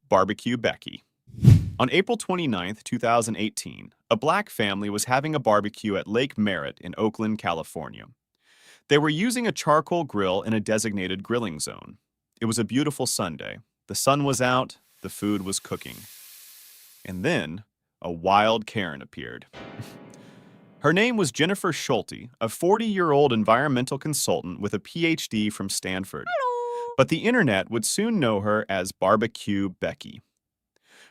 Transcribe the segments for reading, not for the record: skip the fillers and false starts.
BBQ Becky. On April 29, 2018, a black family was having a barbecue at Lake Merritt in Oakland, California. They were using a charcoal grill in a designated grilling zone. It was a beautiful Sunday. The sun was out, the food was cooking. And then, a wild Karen appeared. Her name was Jennifer Schulte, a 40-year-old environmental consultant with a PhD from Stanford. Hello. But the internet would soon know her as BBQ Becky.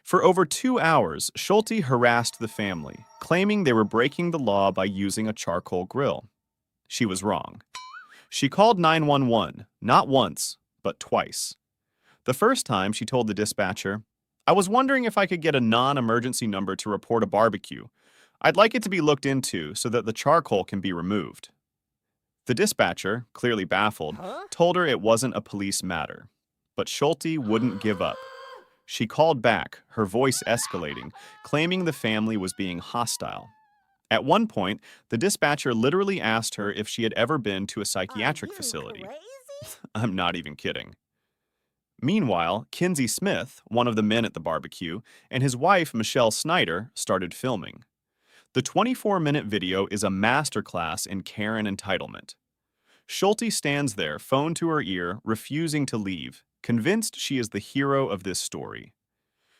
For over 2 hours, Schulte harassed the family, claiming they were breaking the law by using a charcoal grill. She was wrong. She called 911, not once, but twice. The first time, she told the dispatcher, "I was wondering if I could get a non-emergency number to report a barbecue. I'd like it to be looked into so that the charcoal can be removed." The dispatcher, clearly baffled, told her it wasn't a police matter. But Schulte wouldn't give up. She called back, her voice escalating, claiming the family was being hostile. At one point, the dispatcher literally asked her if she had ever been to a psychiatric facility. Crazy? I'm not even kidding. Meanwhile, Kinsey Smith, one of the men at the barbecue, and his wife, Michelle Snyder, started filming. The 24-minute video is a masterclass in Karen entitlement. Schulte stands there, phone to her ear, refusing to leave, convinced she is the hero of this story.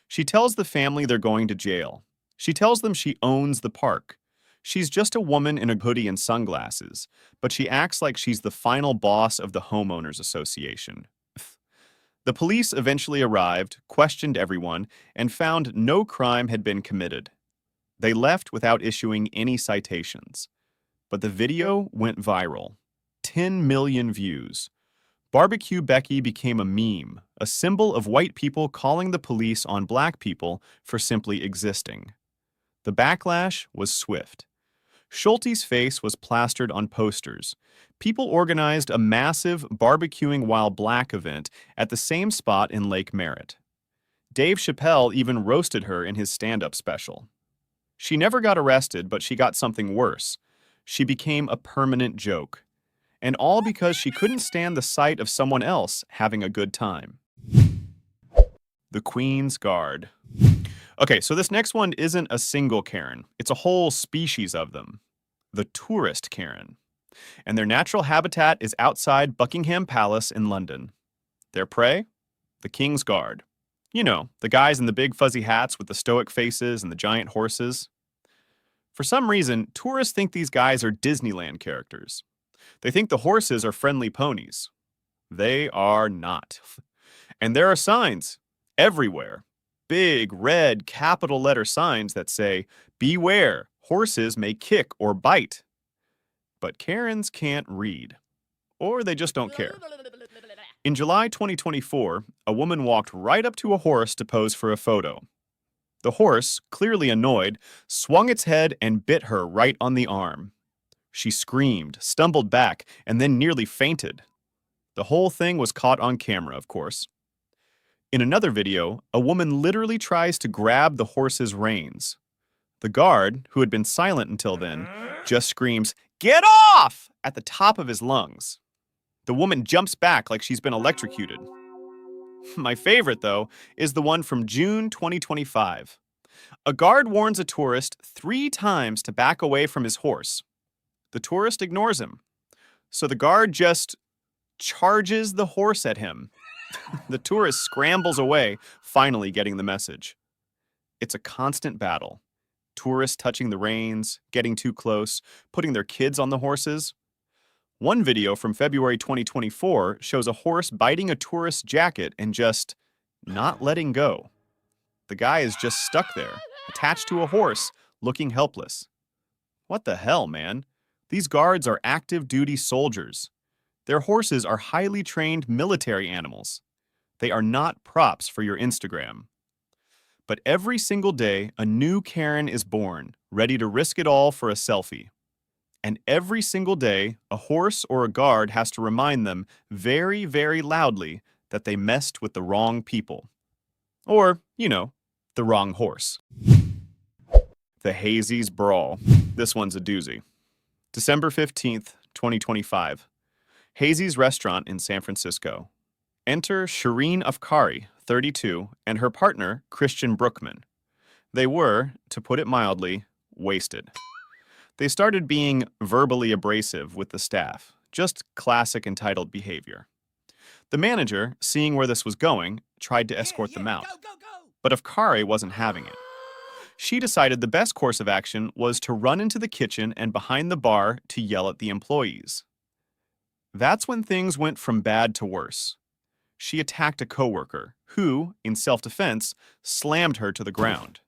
She tells the family they're going to jail. She tells them she owns the park. She's just a woman in a hoodie and sunglasses, but she acts like she's the final boss of the homeowners association. The police eventually arrived, questioned everyone, and found no crime had been committed. They left without issuing any citations. But the video went viral. 10 million views. BBQ Becky became a meme, a symbol of white people calling the police on black people for simply existing. The backlash was swift. Schulte's face was plastered on posters. People organized a massive barbecuing while black event at the same spot in Lake Merritt. Dave Chappelle even roasted her in his stand-up special. She never got arrested, but she got something worse. She became a permanent joke. And all because she couldn't stand the sight of someone else having a good time. The Queen's Guard. Okay, so this next one isn't a single Karen. It's a whole species of them. The tourist Karen. And their natural habitat is outside Buckingham Palace in London. Their prey? The King's Guard. You know, the guys in the big fuzzy hats with the stoic faces and the giant horses. For some reason, tourists think these guys are Disneyland characters. They think the horses are friendly ponies. They are not. And there are signs everywhere. Big, red, capital letter signs that say, "Beware, horses may kick or bite." But Karens can't read. Or they just don't care. In July 2024, a woman walked right up to a horse to pose for a photo. The horse, clearly annoyed, swung its head and bit her right on the arm. She screamed, stumbled back, and then nearly fainted. The whole thing was caught on camera, of course. In another video, a woman literally tries to grab the horse's reins. The guard, who had been silent until then, just screams, "Get off!" at the top of his lungs. The woman jumps back like she's been electrocuted. My favorite, though, is the one from June 2025. A guard warns a tourist 3 times to back away from his horse. The tourist ignores him. So the guard just charges the horse at him. The tourist scrambles away, finally getting the message. It's a constant battle. Tourists touching the reins, getting too close, putting their kids on the horses. One video from February 2024 shows a horse biting a tourist's jacket and just not letting go. The guy is just stuck there, attached to a horse, looking helpless. What the hell, man? These guards are active duty soldiers. Their horses are highly trained military animals. They are not props for your Instagram. But every single day, a new Karen is born, ready to risk it all for a selfie. And every single day, a horse or a guard has to remind them very, very loudly that they messed with the wrong people. Or, you know, the wrong horse. The Hazie's Brawl. This one's a doozy. December 15th, 2025. Hazie's restaurant in San Francisco. Enter Shireen Afkari, 32, and her partner, Christian Brookman. They were, to put it mildly, wasted. They started being verbally abrasive with the staff, just classic entitled behavior. The manager, seeing where this was going, tried to escort them out. But Afkari wasn't having it. She decided the best course of action was to run into the kitchen and behind the bar to yell at the employees. That's when things went from bad to worse. She attacked a coworker, who, in self-defense, slammed her to the ground.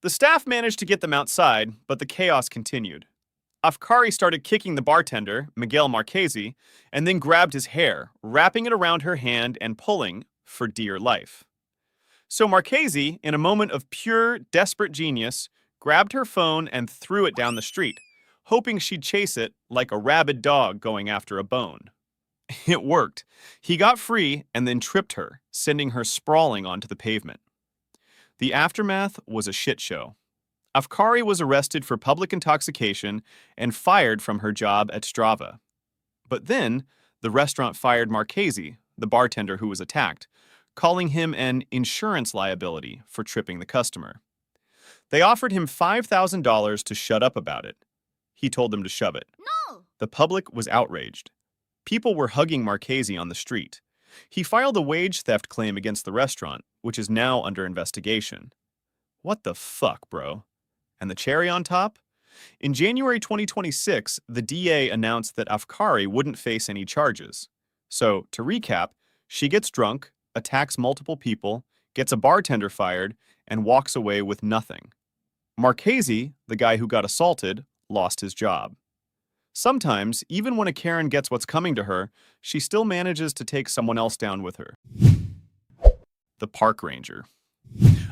The staff managed to get them outside, but the chaos continued. Afkari started kicking the bartender, Miguel Marchese, and then grabbed his hair, wrapping it around her hand and pulling for dear life. So Marchese, in a moment of pure, desperate genius, grabbed her phone and threw it down the street, hoping she'd chase it like a rabid dog going after a bone. It worked. He got free and then tripped her, sending her sprawling onto the pavement. The aftermath was a shit show. Afkari was arrested for public intoxication and fired from her job at Strava. But then, the restaurant fired Marchese, the bartender who was attacked, calling him an insurance liability for tripping the customer. They offered him $5,000 to shut up about it. He told them to shove it. No! The public was outraged. People were hugging Marchese on the street. He filed a wage theft claim against the restaurant, which is now under investigation. What the fuck, bro? And the cherry on top? In January 2026, the DA announced that Afkari wouldn't face any charges. So, to recap, she gets drunk, attacks multiple people, gets a bartender fired, and walks away with nothing. Marchese, the guy who got assaulted, lost his job. Sometimes, even when a Karen gets what's coming to her, she still manages to take someone else down with her. The Park Ranger.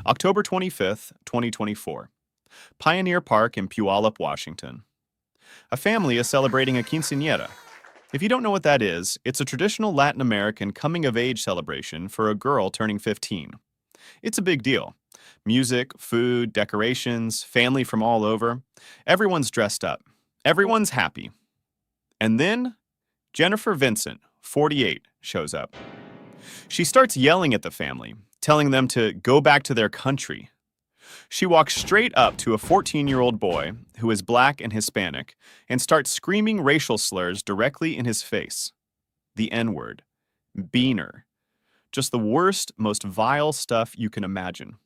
October 25th, 2024. Pioneer Park in Puyallup, Washington. A family is celebrating a quinceañera. If you don't know what that is, it's a traditional Latin American coming-of-age celebration for a girl turning 15. It's a big deal. Music, food, decorations, family from all over. Everyone's dressed up. Everyone's happy. And then, Jennifer Vincent, 48, shows up. She starts yelling at the family, telling them to go back to their country. She walks straight up to a 14-year-old boy who is black and Hispanic and starts screaming racial slurs directly in his face. The N-word. Beaner. Just the worst, most vile stuff you can imagine.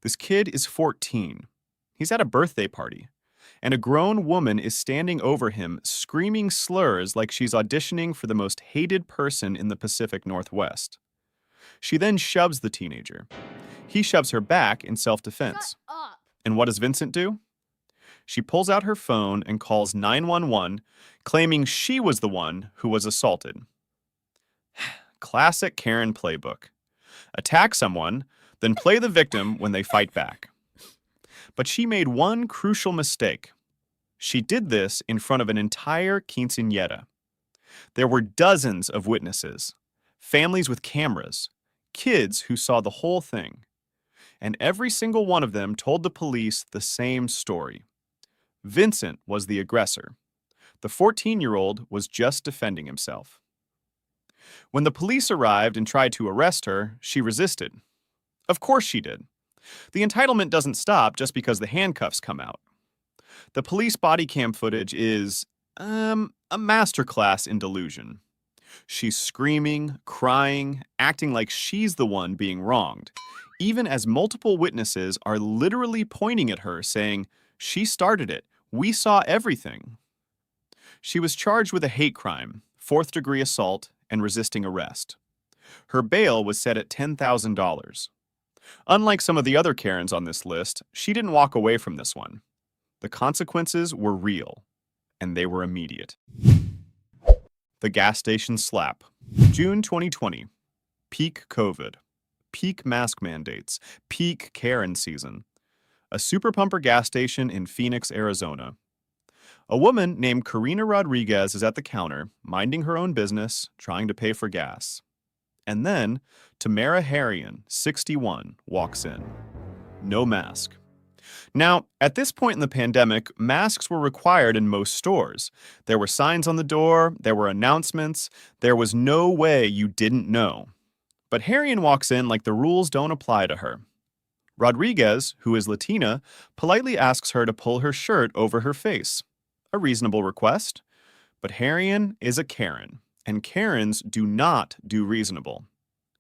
This kid is 14. He's at a birthday party, and a grown woman is standing over him screaming slurs like she's auditioning for the most hated person in the Pacific Northwest. She then shoves the teenager. He shoves her back in self-defense. Shut up! And what does Vincent do? She pulls out her phone and calls 911, claiming she was the one who was assaulted. Classic Karen playbook. Attack someone, then play the victim when they fight back. But she made one crucial mistake. She did this in front of an entire quinceañera. There were dozens of witnesses, families with cameras, kids who saw the whole thing. And every single one of them told the police the same story. Vincent was the aggressor. The 14-year-old was just defending himself. When the police arrived and tried to arrest her, she resisted. Of course she did. The entitlement doesn't stop just because the handcuffs come out. The police body cam footage is, a masterclass in delusion. She's screaming, crying, acting like she's the one being wronged, even as multiple witnesses are literally pointing at her saying, "She started it. We saw everything." She was charged with a hate crime, 4th-degree assault, and resisting arrest. Her bail was set at $10,000. Unlike some of the other Karens on this list, she didn't walk away from this one. The consequences were real, and they were immediate. The gas station slap. June 2020. Peak COVID. Peak mask mandates. Peak Karen season. A super pumper gas station in Phoenix, Arizona. A woman named Karina Rodriguez is at the counter, minding her own business, trying to pay for gas. And then, Tamara Harrion, 61, walks in. No mask. Now, at this point in the pandemic, masks were required in most stores. There were signs on the door, there were announcements, there was no way you didn't know. But Harrian walks in like the rules don't apply to her. Rodriguez, who is Latina, politely asks her to pull her shirt over her face. A reasonable request. But Harrian is a Karen, and Karens do not do reasonable.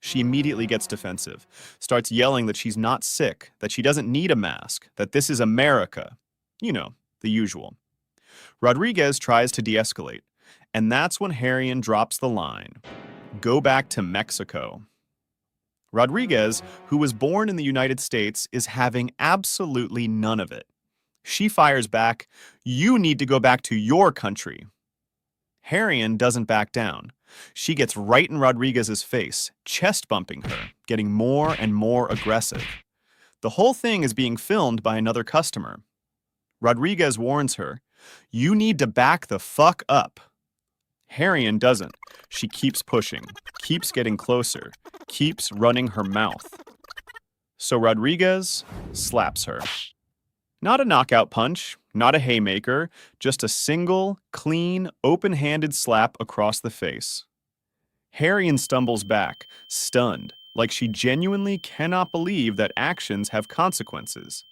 She immediately gets defensive, starts yelling that she's not sick, that she doesn't need a mask, that this is America. You know, the usual. Rodriguez tries to de-escalate, and that's when Harrian drops the line. Go back to Mexico. Rodriguez, who was born in the United States, is having absolutely none of it. She fires back, you need to go back to your country. Harrian doesn't back down. She gets right in Rodriguez's face, chest bumping her, getting more and more aggressive. The whole thing is being filmed by another customer. Rodriguez warns her, you need to back the fuck up. Harrian doesn't. She keeps pushing, keeps getting closer, keeps running her mouth. So Rodriguez slaps her. Not a knockout punch, not a haymaker, just a single, clean, open-handed slap across the face. Harrian stumbles back, stunned, like she genuinely cannot believe that actions have consequences.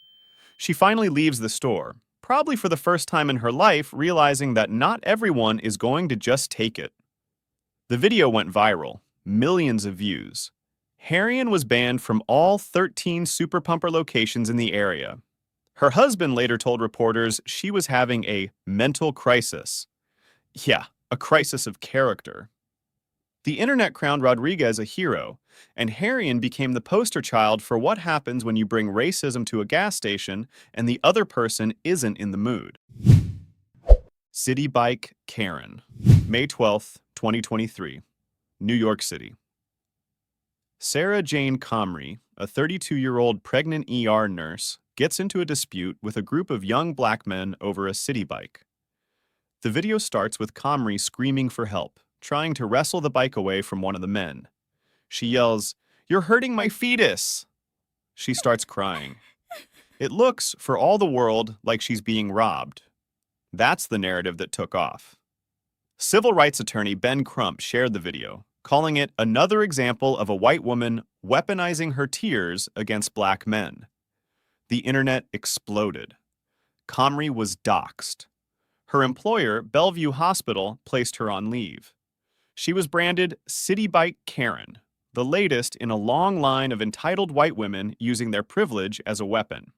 She finally leaves the store, probably for the first time in her life realizing that not everyone is going to just take it. The video went viral, millions of views. Harrian was banned from all 13 Super Pumper locations in the area. Her husband later told reporters she was having a mental crisis. Yeah, a crisis of character. The internet crowned Rodriguez a hero, and Harrian became the poster child for what happens when you bring racism to a gas station and the other person isn't in the mood. Citi Bike Karen, May 12, 2023, New York City. Sarah Jane Comrie, a 32-year-old pregnant ER nurse, gets into a dispute with a group of young black men over a Citi Bike. The video starts with Comrie screaming for help, trying to wrestle the bike away from one of the men. She yells, "You're hurting my fetus!" She starts crying. It looks, for all the world, like she's being robbed. That's the narrative that took off. Civil rights attorney Ben Crump shared the video, calling it another example of a white woman weaponizing her tears against black men. The internet exploded. Comrie was doxxed. Her employer, Bellevue Hospital, placed her on leave. She was branded Citi Bike Karen, the latest in a long line of entitled white women using their privilege as a weapon.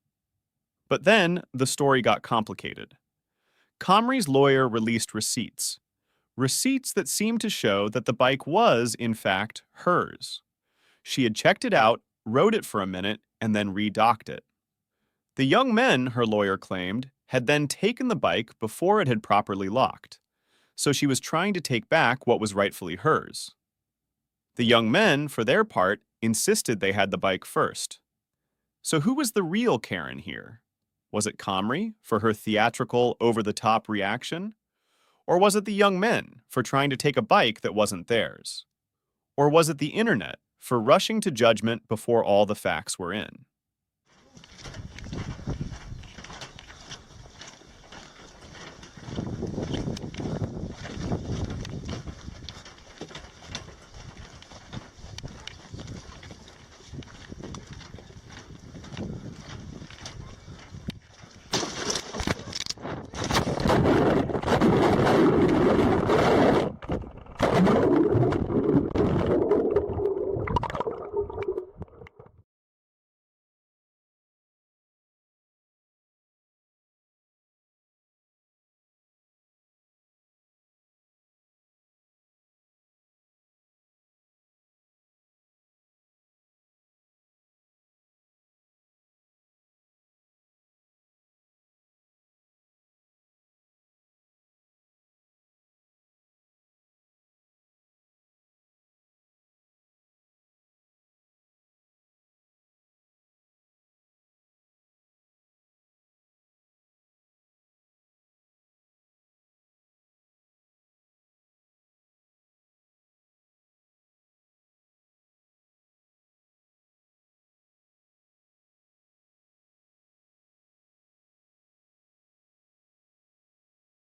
But then the story got complicated. Comrie's lawyer released receipts. Receipts that seemed to show that the bike was, in fact, hers. She had checked it out, rode it for a minute, and then redocked it. The young men, her lawyer claimed, had then taken the bike before it had properly locked. So she was trying to take back what was rightfully hers. The young men, for their part, insisted they had the bike first. So who was the real Karen here? Was it Comrie for her theatrical, over-the-top reaction? Or was it the young men for trying to take a bike that wasn't theirs? Or was it the internet for rushing to judgment before all the facts were in?